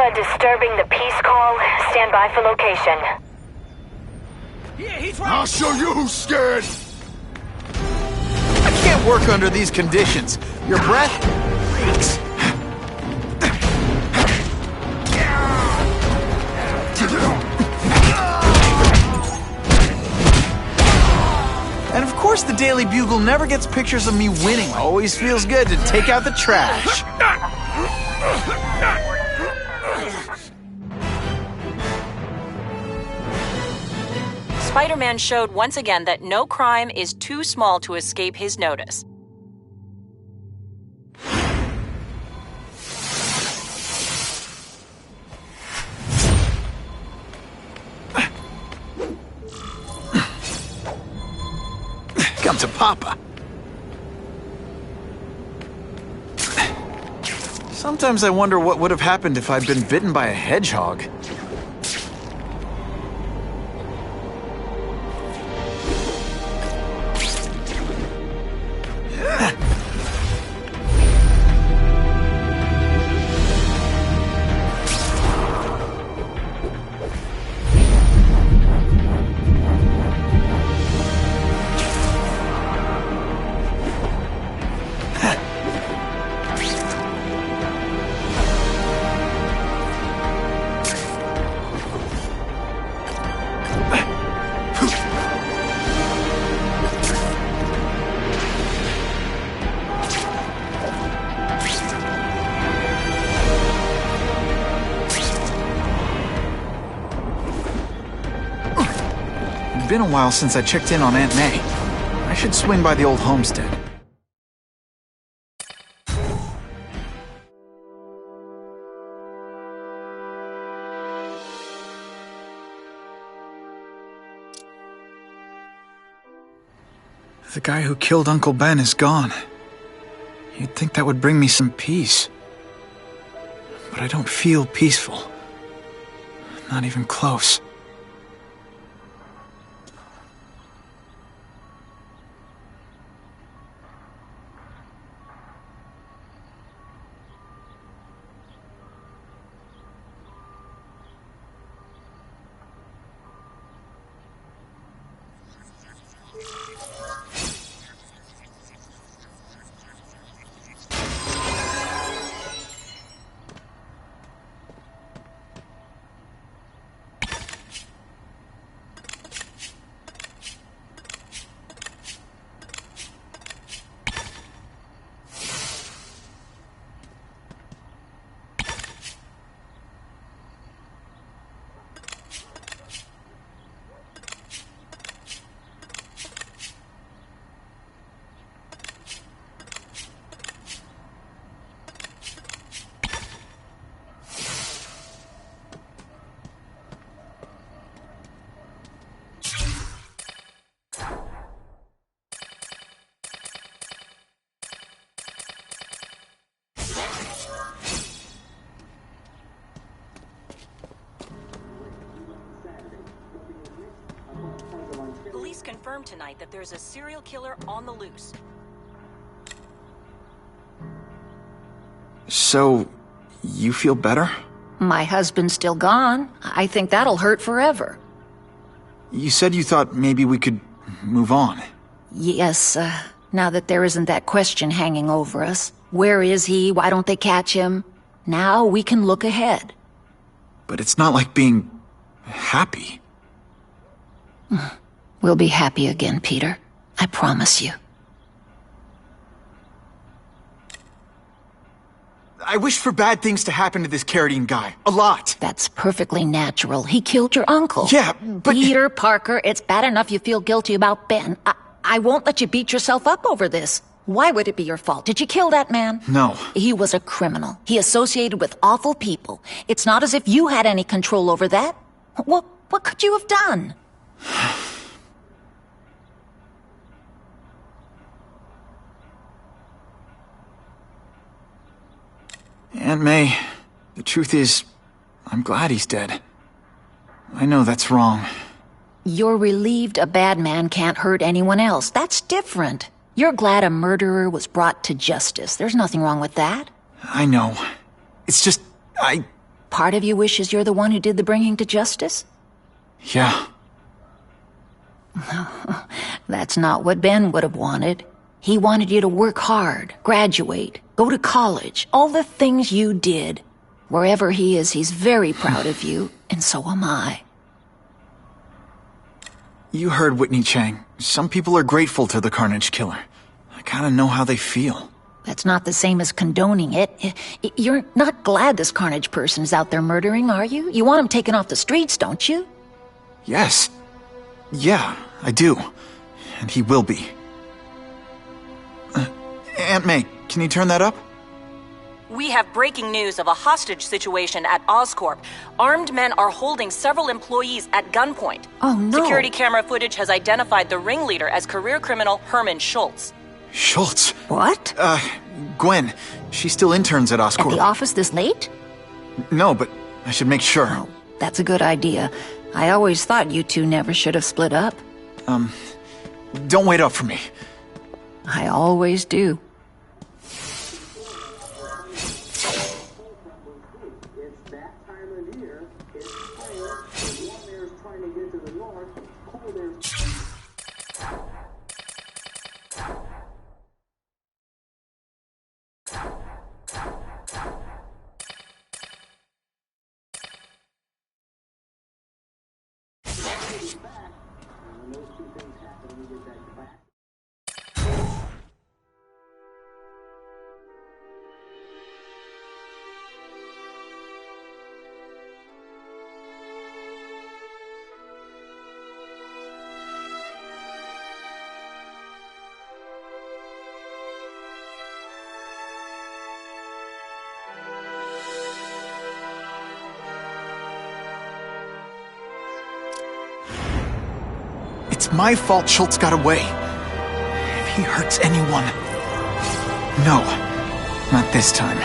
Alpha disturbing the peace call. Stand by for location. Yeah, he's right. I'll show you who's scared! I can't work under these conditions. Your breath reeks. And of course the Daily Bugle never gets pictures of me winning. Always feels good to take out the trash. Spider-Man showed once again that no crime is too small to escape his notice. Come to Papa. Sometimes I wonder what would have happened if I'd been bitten by a hedgehog. It's been a while since I checked in on Aunt May. I should swing by the old homestead. The guy who killed Uncle Ben is gone. You'd think that would bring me some peace. But I don't feel peaceful. Not even close. Police confirmed tonight that there's a serial killer on the loose. So, you feel better? My husband's still gone. I think that'll hurt forever. You said you thought maybe we could move on. Yes, now that there isn't that question hanging over us. Where is he? Why don't they catch him? Now we can look ahead. But it's not like being happy. We'll be happy again, Peter. I promise you. I wish for bad things to happen to this Carradine guy. A lot. That's perfectly natural. He killed your uncle. Yeah, but... Peter Parker, it's bad enough you feel guilty about Ben. I won't let you beat yourself up over this. Why would it be your fault? Did you kill that man? No. He was a criminal. He associated with awful people. It's not as if you had any control over that. What could you have done? Aunt May, the truth is, I'm glad he's dead. I know that's wrong. You're relieved a bad man can't hurt anyone else. That's different. You're glad a murderer was brought to justice. There's nothing wrong with that. I know. It's just, I part of you wishes you're the one who did the bringing to justice? Yeah. That's not what Ben would have wanted. He wanted you to work hard, graduate, go to college, all the things you did. Wherever he is, he's very proud of you, and so am I. You heard Whitney Chang. Some people are grateful to the Carnage Killer. I kinda know how they feel. That's not the same as condoning it. You're not glad this Carnage person's out there murdering, are you? You want him taken off the streets, don't you? Yes. Yeah, I do. And he will be. Aunt May, can you turn that up? We have breaking news of a hostage situation at Oscorp. Armed men are holding several employees at gunpoint. Oh, no. Security camera footage has identified the ringleader as career criminal Herman Schultz. Schultz? What? Gwen. She still interns at Oscorp. At the office this late? No, but I should make sure. Oh, that's a good idea. I always thought you two never should have split up. Don't wait up for me. I always do. It's my fault Schultz got away. If he hurts anyone... No, not this time.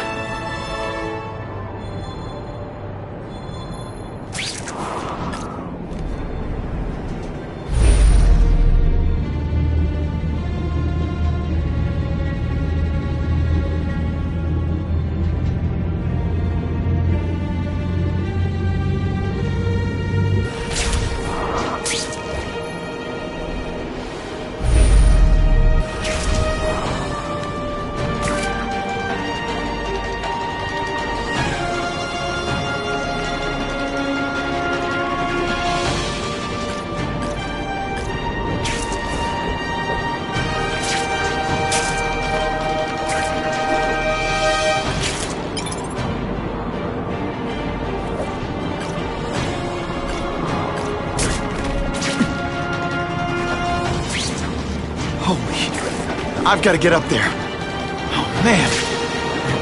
I've got to get up there. Oh, man.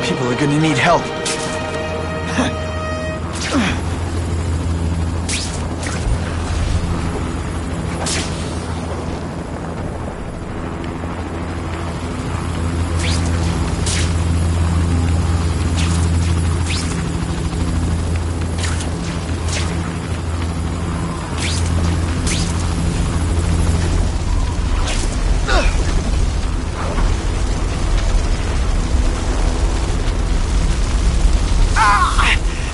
People are gonna need help.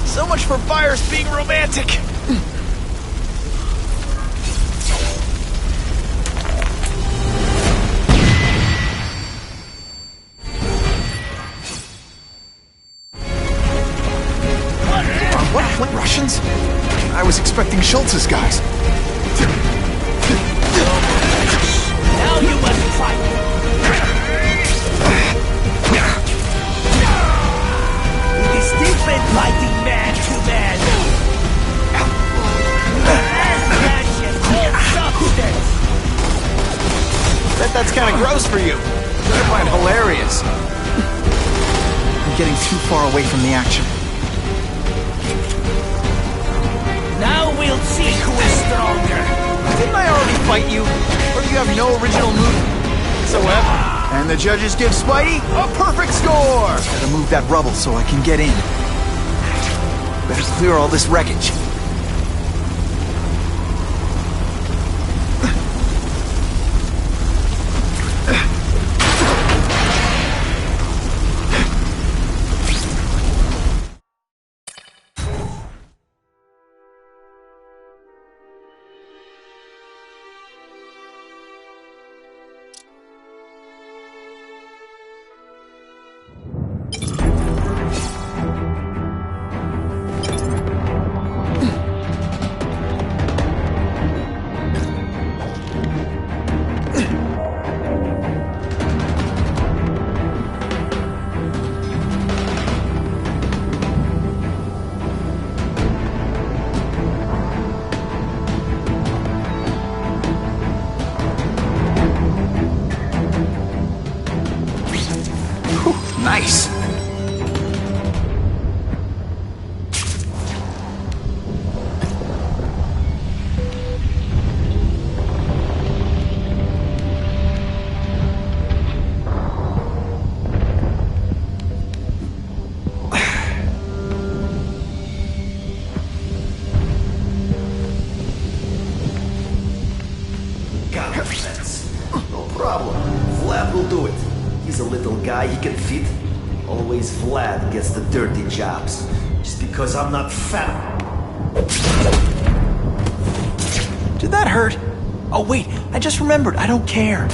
So much for fires being romantic! What Russians? I was expecting Schultz's guys. Now you must fight! Stupid fighting man-to-man! That's kind of gross for you. I find it hilarious. I'm getting too far away from the action. Now we'll see who is stronger! Didn't I already fight you? Or do you have no original move whatsoever? And the judges give Spidey a perfect score! Gotta move that rubble so I can get in. Better clear all this wreckage. Nice. No problem. Vlad will do it. He's a little guy, he can fit. Always Vlad gets the dirty jobs. Just because I'm not fat. Did that hurt? Oh wait, I just remembered, I don't care.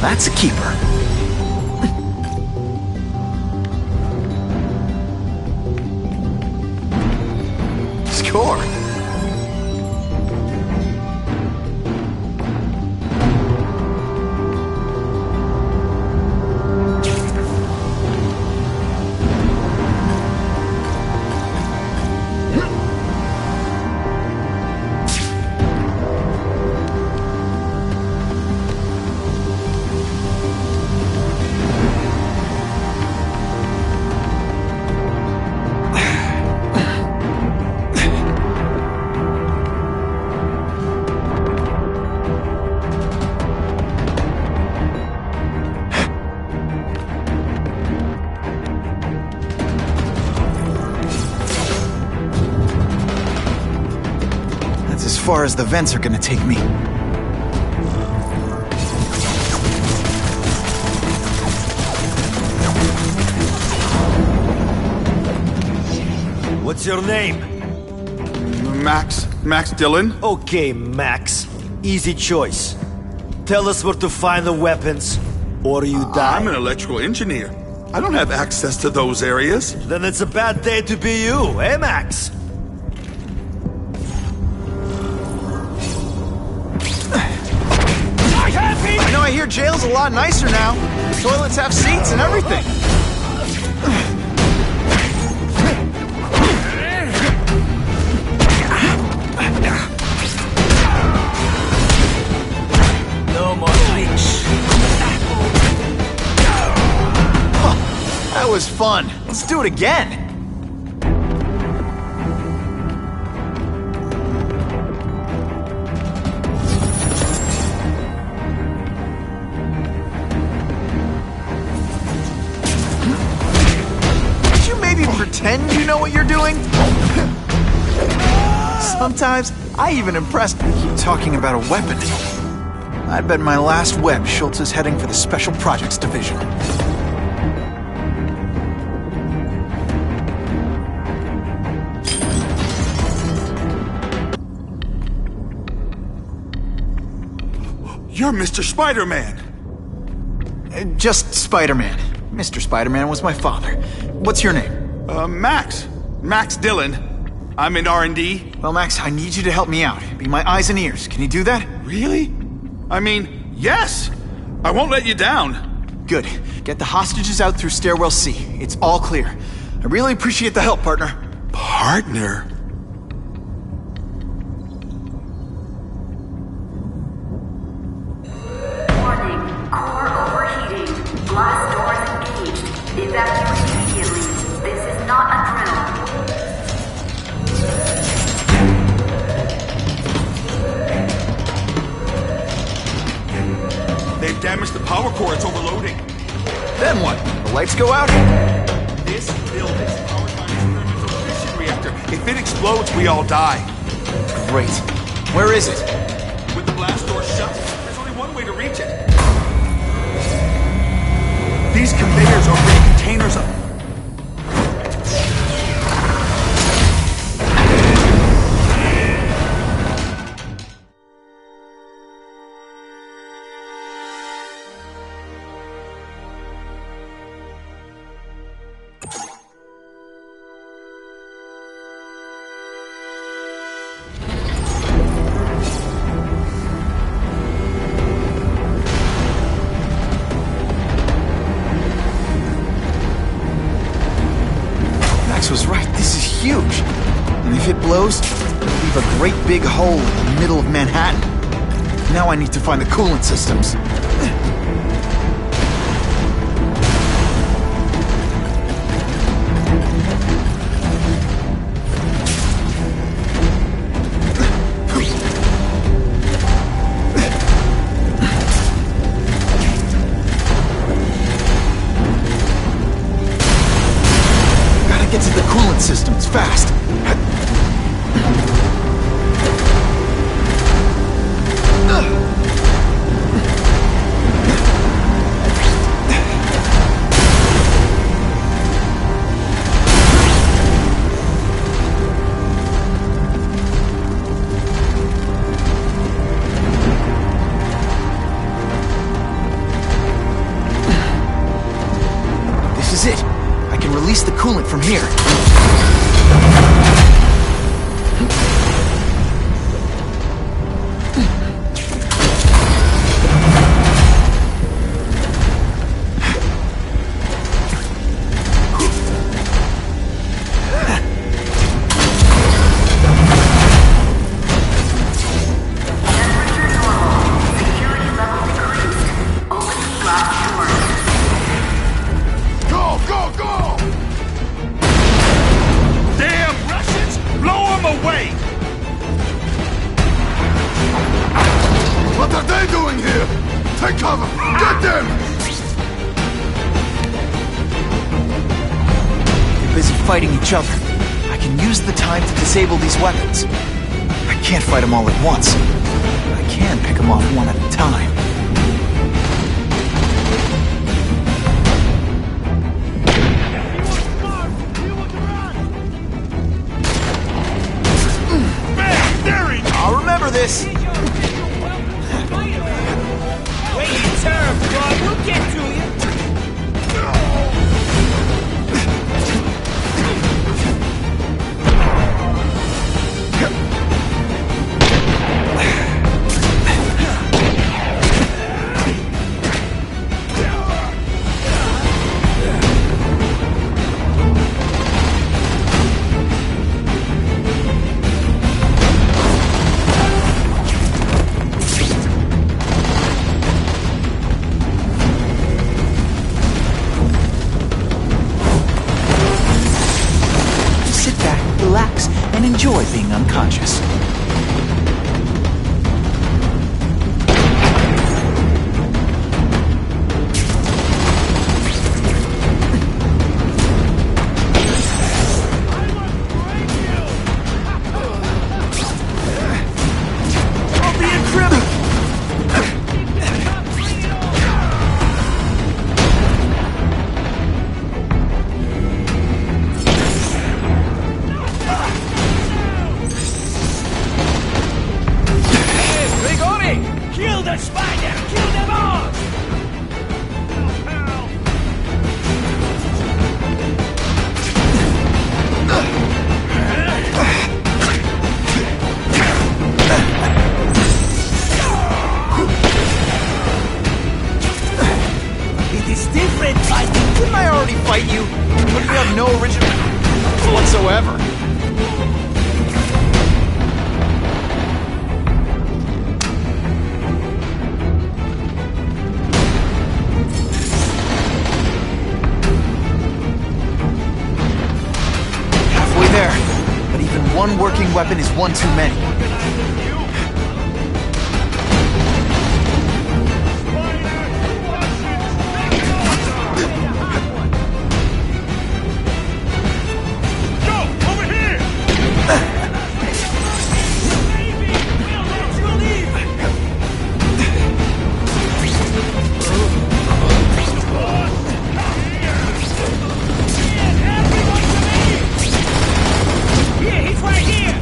That's a keeper. Score. As far as the vents are gonna take me. What's your name? Max Dillon? Okay, Max. Easy choice. Tell us where to find the weapons, or you die. I'm an electrical engineer. I don't have access to those areas. Then it's a bad day to be you, eh, Max? I know, I hear jail's a lot nicer now. Toilets have seats and everything. No more reach. That was fun. Let's do it again. Pretend you know what you're doing? Sometimes, I even impressed. Keep talking about a weapon. I'd bet my last web Schultz is heading for the Special Projects Division. You're Mr. Spider-Man. Just Spider-Man. Mr. Spider-Man was my father. What's your name? Max Dillon. I'm in R&D. Well, Max, I need you to help me out. Be my eyes and ears. Can you do that? Really? I mean, yes. I won't let you down. Good. Get the hostages out through stairwell C. It's all clear. I really appreciate the help, partner. Partner? Warning. Core overheating. Blast doors engaged. Evacuate immediately. This is not a drill. They've damaged the power core. It's overloading. Then what? The lights go out? This building's powered by an experimental fission reactor. If it explodes, we all die. Great. Where is it? With the blast door shut, there's only one way to reach it. These conveyors are big containers of... And if it blows, it'll leave a great big hole in the middle of Manhattan. Now I need to find the coolant systems. Get to the coolant systems fast. This is it. I can release the coolant from here. Take cover! Get them! They're busy fighting each other. I can use the time to disable these weapons. I can't fight them all at once. I can pick them off one at a time. I'll remember this! Turf, Bob, we'll get to you. Relax and enjoy being unconscious. I'll be in trouble. Kill the spider! Kill them all! It is different fighting. Didn't I already fight you? But you have no original whatsoever. But even one working weapon is one too many. Go! Over here! Here, he's right here!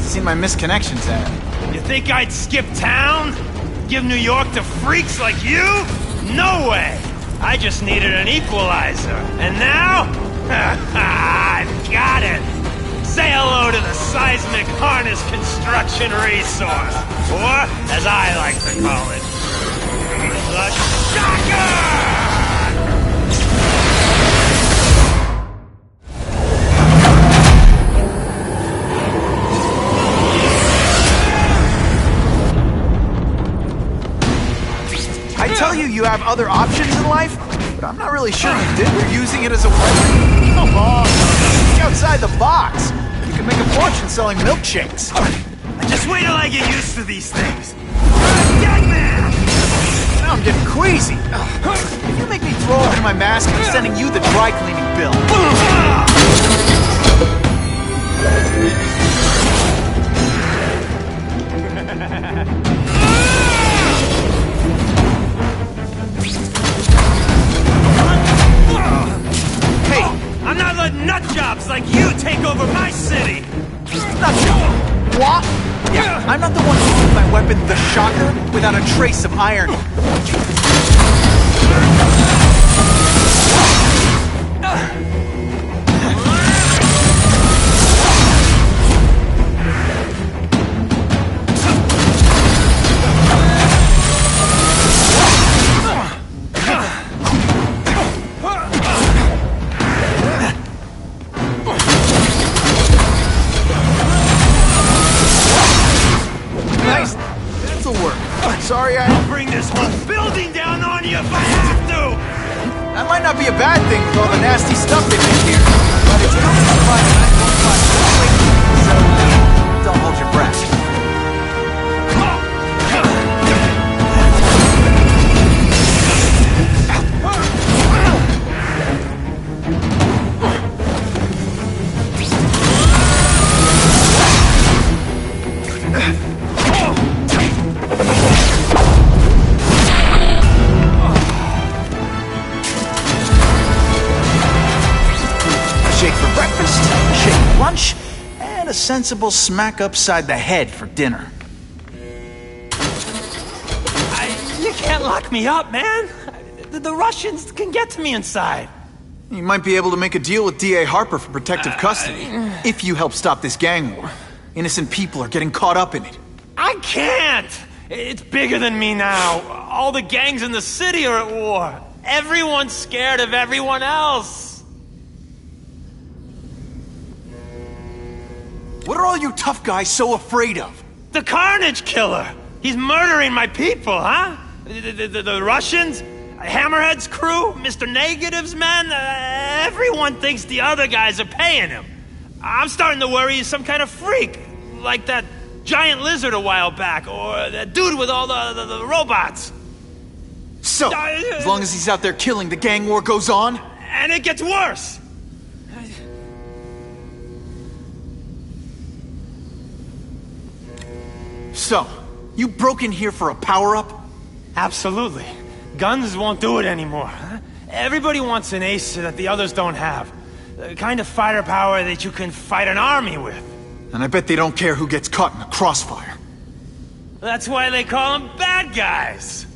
Seen my misconnections ad. You think I'd skip town? Give New York to freaks like you? No way! I just needed an equalizer. And now? I've got it! Say hello to the seismic harness construction resource. Or, as I like to call it, the shocker! I tell you, you have other options in life, but I'm not really sure you did. You're using it as a weapon. Come on, think outside the box. You can make a fortune selling milkshakes. Just wait till I get used to these things. Dead man! Now I'm getting queasy. If you make me throw open my mask, I'm sending you the dry cleaning bill. I'm not letting nutjobs like you take over my city! Nutjob? What? Yeah, I'm not the one who used my weapon, the shocker, without a trace of irony. Sorry, I'll bring this whole building down on you if I have to! That might not be a bad thing with all the nasty stuff they make here. But it's going to survive and I won't find it. So, don't hold your breath. Lunch, and a sensible smack upside the head for dinner. You can't lock me up, man! The Russians can get to me inside. You might be able to make a deal with D.A. Harper for protective custody, if you help stop this gang war. Innocent people are getting caught up in it. I can't! It's bigger than me now. All the gangs in the city are at war. Everyone's scared of everyone else. What are all you tough guys so afraid of? The Carnage Killer! He's murdering my people, huh? The Russians? Hammerhead's crew? Mr. Negative's men? Everyone thinks the other guys are paying him. I'm starting to worry he's some kind of freak. Like that giant lizard a while back, or that dude with all the robots. So, as long as he's out there killing, the gang war goes on? And it gets worse! So, you broke in here for a power-up? Absolutely. Guns won't do it anymore. Everybody wants an ace that the others don't have. The kind of fighter power that you can fight an army with. And I bet they don't care who gets caught in the crossfire. That's why they call them bad guys.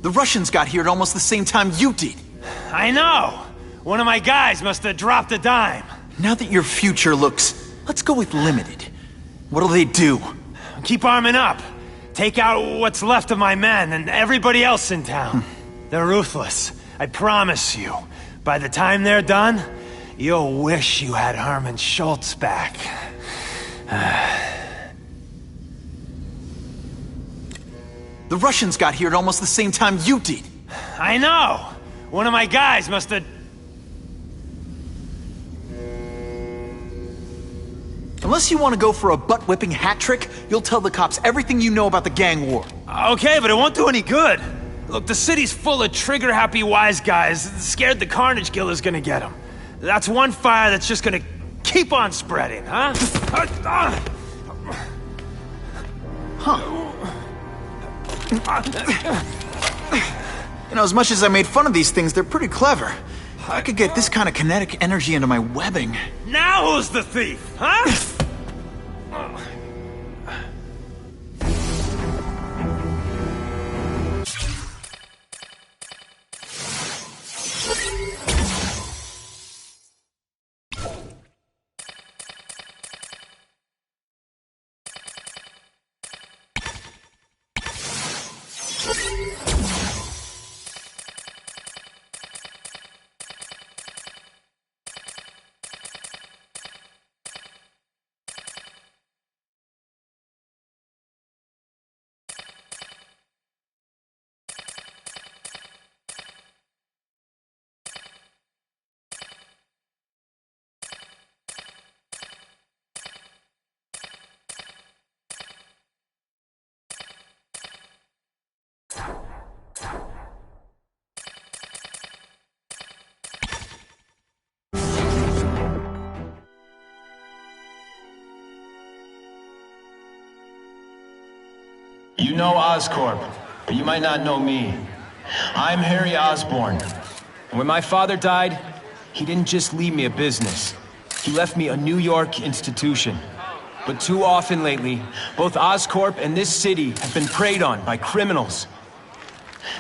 The Russians got here at almost the same time you did. I know. One of my guys must have dropped a dime. Now that your future looks... Let's go with limited. What'll they do? Keep arming up. Take out what's left of my men and everybody else in town. They're ruthless. I promise you. By the time they're done, you'll wish you had Herman Schultz back. The Russians got here at almost the same time you did. I know. One of my guys must have... Unless you want to go for a butt-whipping hat trick, you'll tell the cops everything you know about the gang war. Okay, but it won't do any good. Look, the city's full of trigger-happy wise guys scared the Carnage Killer's gonna get them. That's one fire that's just gonna keep on spreading, huh? You know, as much as I made fun of these things, they're pretty clever. I could get this kind of kinetic energy into my webbing. Now who's the thief, huh? You know Oscorp, but you might not know me. I'm Harry Osborn. And when my father died, he didn't just leave me a business. He left me a New York institution. But too often lately, both Oscorp and this city have been preyed on by criminals.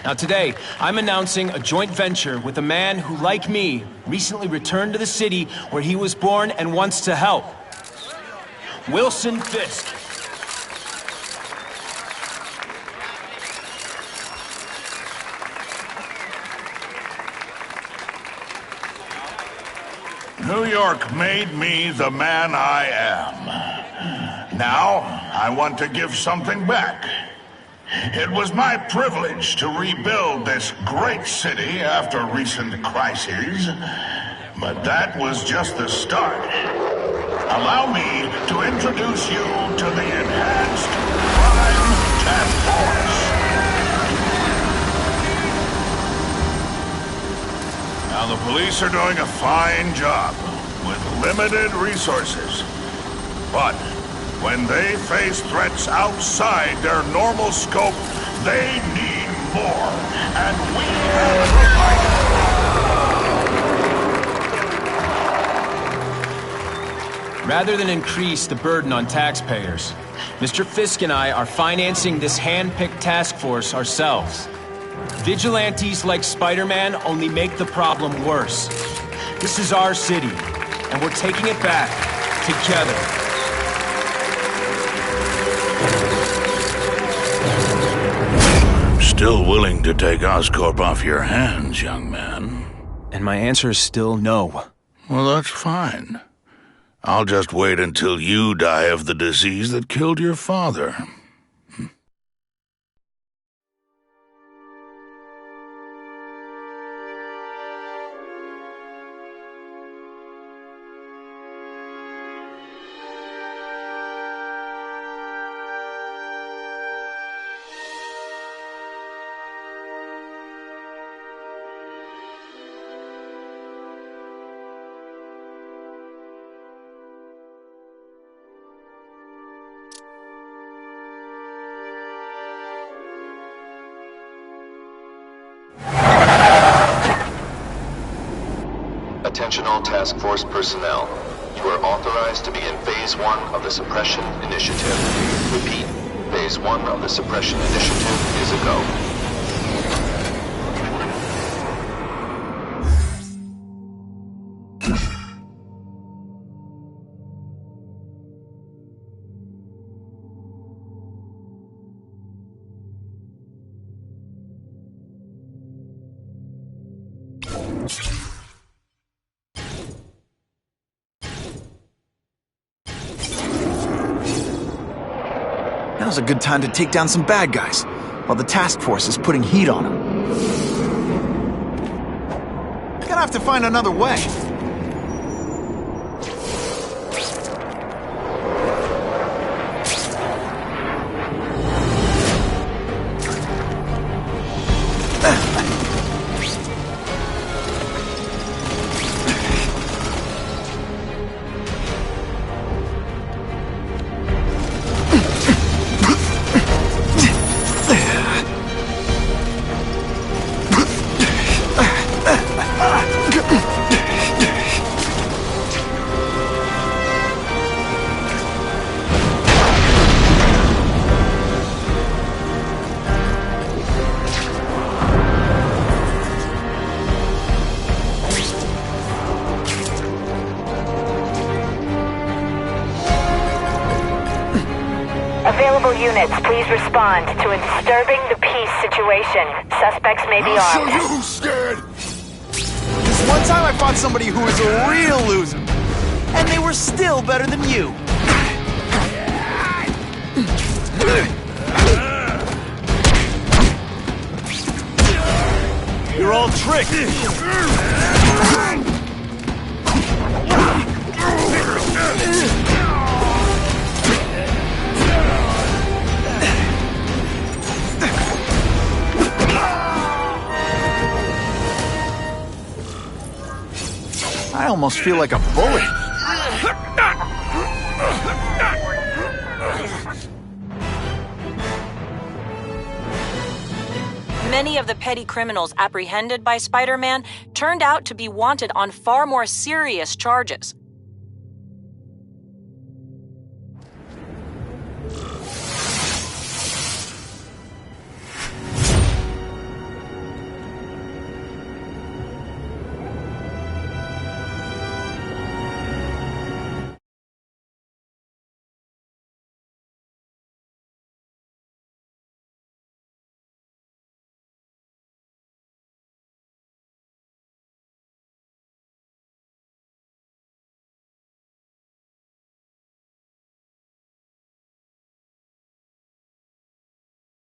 Now today, I'm announcing a joint venture with a man who, like me, recently returned to the city where he was born and wants to help. Wilson Fisk. New York made me the man I am. Now, I want to give something back. It was my privilege to rebuild this great city after recent crises, but that was just the start. Allow me to introduce you to the Enhanced Crime Task Force. Now, the police are doing a fine job with limited resources. But when they face threats outside their normal scope, they need more. And we have provided. Rather than increase the burden on taxpayers, Mr. Fisk and I are financing this hand-picked task force ourselves. Vigilantes like Spider-Man only make the problem worse. This is our city, and we're taking it back together. I'm still willing to take Oscorp off your hands, young man. And my answer is still no. Well, that's fine. I'll just wait until you die of the disease that killed your father. Attention all task force personnel. You are authorized to begin Phase 1 of the Suppression Initiative. Repeat, Phase 1 of the Suppression Initiative is a go. Now's a good time to take down some bad guys, while the task force is putting heat on them. Gonna have to find another way. Available units, please respond to a disturbing the peace situation. Suspects may be I'll armed. show you who's scared! This one time I fought somebody who was a real loser. And they were still better than you. You're all tricked! I almost feel like a bully. Many of the petty criminals apprehended by Spider-Man turned out to be wanted on far more serious charges.